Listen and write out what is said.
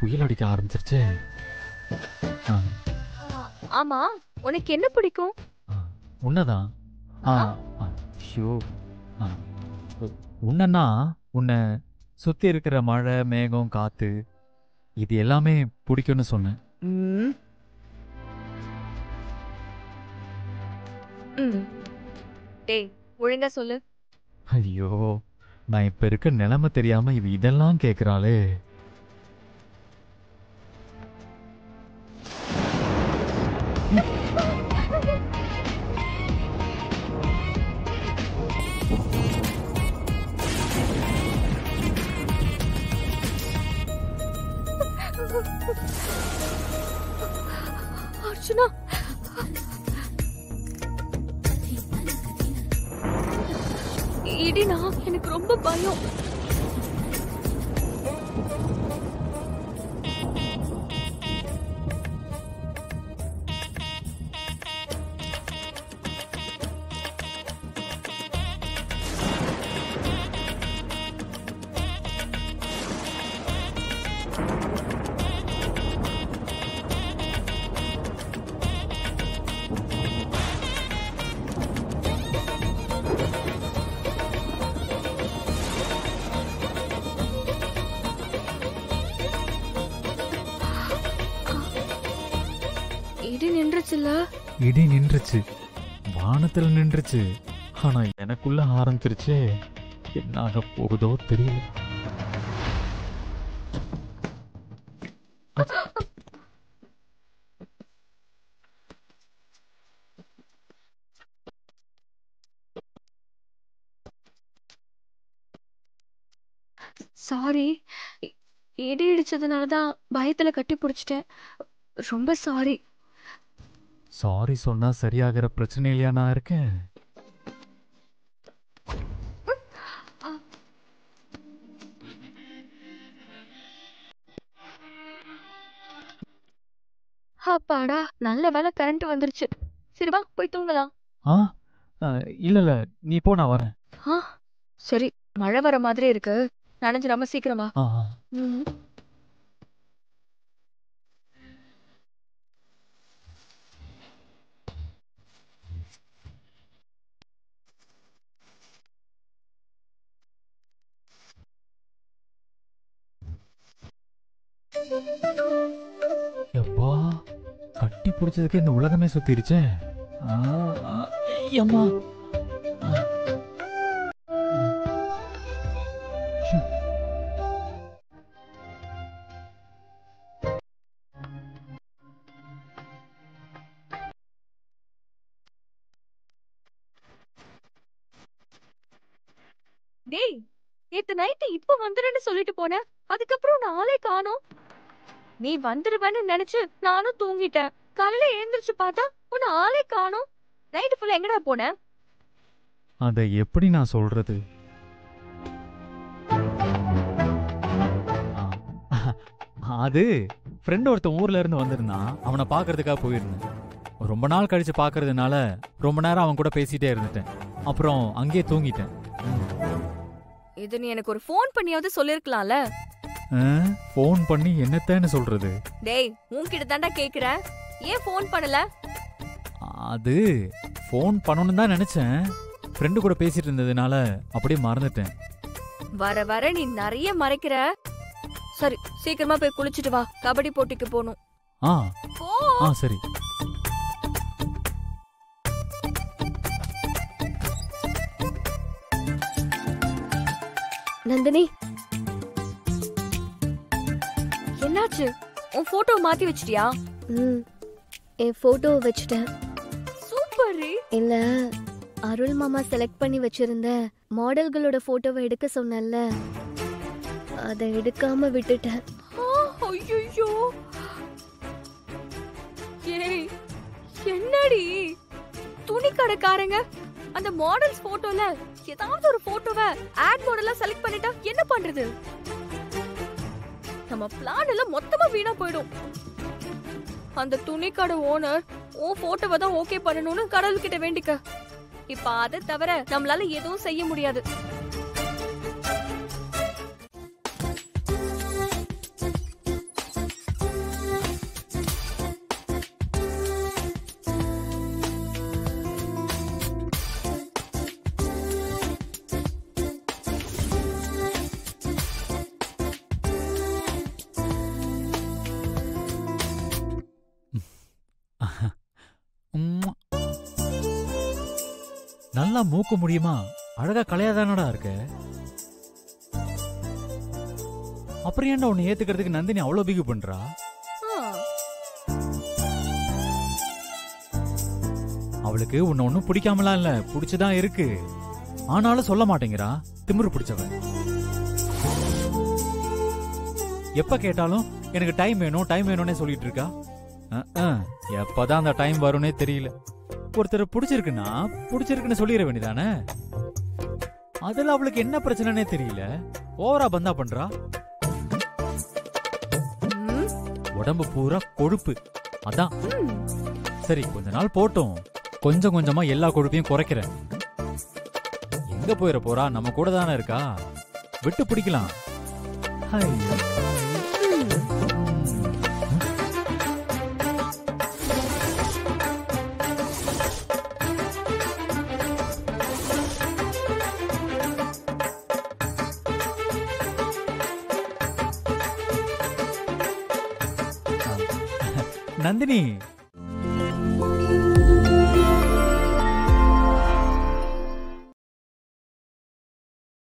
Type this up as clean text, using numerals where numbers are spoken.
புயல் அடிக்க ஆரம்பிச்சிருச்சு. ஆமா, உனக்கு என்ன பிடிக்கும்? உன்னதான். ஐயோ, உன்னன்னா உன்னை சுத்தி இருக்கிற மழை, மேகம், காத்து இது எல்லாமே பிடிக்கும்னு சொன்னேன். டேய், ஒழுங்கா சொல்லு. ஐயோ, நான் இப்ப இருக்க நிலைமை தெரியாம இவ இதெல்லாம் கேக்குறாளே. அர்ச்சனா, இடினா எனக்கு ரொம்ப பயம். இடி நின்றுச்சுல்ல? இடி நின்றுச்சு, வானத்துல நின்றுச்சு. ஆனா எனக்குள்ள ஆரம்பிச்சிருச்சே. என்ன ஆக போகுதோ தெரியல. சாரி, இடி இடிச்சதுனாலதான் பயத்துல கட்டி பிடிச்சிட்டேன். ரொம்ப சாரி. சாரி சொன்னா சரியாகிற பிரச்சனை இல்லையா நான் இருக்கேன். அப்பாடா, நல்ல வேளை கரண்ட் வந்துருச்சு. சரி வா, போய் தூங்கலாம். இல்ல இல்ல, நீ போ, நான் வரேன். சரி, மழை வர மாதிரி இருக்கு, நனைஞ்சிடாம சீக்கிரமா. எப்பா, கட்டி பிடிச்சதுக்கு இந்த உலகமே சுத்திருச்சே. அம்மா, டேய், நேத்து நைட்டு இப்ப வந்துருன்னு சொல்லிட்டு போன, அதுக்கப்புறம் நாளே காணோம். நீ வந்துருவேன்னு நினைச்சு நானும் தூங்கிட்டேன். காலையில எழுந்திருச்சு பார்த்தா உன்னை ஆளே காணோம். நைட்டு ஃபுல்லா எங்கடா போன? அதை எப்படி நான் சொல்றது? அது ஃப்ரெண்ட் ஒருத்தன் ஊர்ல இருந்து வந்திருந்தான். அவனை பாக்குறதுக்காக போயிருந்தேன். ரொம்ப நாள் கழிச்சு பாக்குறதுனால ரொம்ப நேரம் அவன் கூட பேசிட்டே இருந்துட்டேன். அப்புறம் அங்கேயே தூங்கிட்டேன். இது நீ எனக்கு ஒரு ஃபோன் பண்ணியாவது சொல்லிருக்கலாம்ல. ஃபோன் பண்ணி என்னத்தேன்னு சொல்றது? டேய், உன்கிட்ட தாண்டா கேக்குறேன், ஏன் ஃபோன் பண்ணல? அது ஃபோன் பண்ணணும்னு தான் நினைச்சேன். ஃப்ரெண்டு கூட பேசிட்டு இருந்ததுனால அப்படியே மறந்துட்டேன். வர வர நீ நிறைய மறைக்கிற. சரி, சீக்கிரமா போய் குளிச்சிட்டு வா, கபடி போட்டிக்கு போணும். சரி. நந்தினி, என்னாச்சு? உன் போட்டோ மாத்தி வச்சிட்டியா? என் போட்டோ வச்சிட்டேன். சூப்பர். இல்ல, அருள் மாமா செலக்ட் பண்ணி வச்சிருந்த மாடல்களோட போட்டோவை எடுக்க சொன்னல, அதை எடுக்காம விட்டுட்டேன். ஐயோ, ஏய் என்னடி? துணி கடைக்காரங்க அந்த மாடல்ஸ் போட்டோல ஏதாவது ஒரு போட்டோவை ஆட் மாடலா செலக்ட் பண்ணிட்டா என்ன பண்றது? நம்ம பிளான் எல்லாம் மொத்தமா வீணா போயிடும். அந்த துணி கடை ஓனர் உன் போட்டோவை தான் ஓகே பண்ணணும்னு கடவுள்கிட்ட வேண்டிக்க. இப்ப அதை தவிர நம்மளால எதுவும் செய்ய முடியாது. நல்லா மூக்க முடியுமா அழகா கலையாதானடா இருக்க. அப்புறம் ஏன்டா உன்னை ஏத்துக்கிறதுக்கு நந்தினி அவ்வளவு பிகு பண்றா? அவளுக்கு உன்னை ஒன்னும் பிடிக்காமலாம் இல்ல, பிடிச்சுதான் இருக்கு. ஆனாலும் சொல்ல மாட்டேங்கிறா, திமிரு பிடிச்சவன். எப்ப கேட்டாலும் எனக்கு டைம் வேணும் டைம் வேணும்னே சொல்லிட்டு இருக்கா. எப்பதான் அந்த டைம் வரும்னே தெரியல. ஒருத்தர் பிடிச்சிருக்குன்னு சொல்லிட வேண்டியதானே. அதுல அவளுக்கு என்ன பிரச்சனைனே தெரியல, ஓவரா பந்தா பண்றா. உடம்பு பூரா கொழுப்பு, அதான். சரி கொஞ்ச நாள் போட்டும், கொஞ்சம் கொஞ்சமா எல்லா கொழுப்பையும் குறைக்கிறேன். எங்க போயிட போறா, நம்ம கூட தானே இருக்கா, விட்டு பிடிக்கலாம். நந்தினி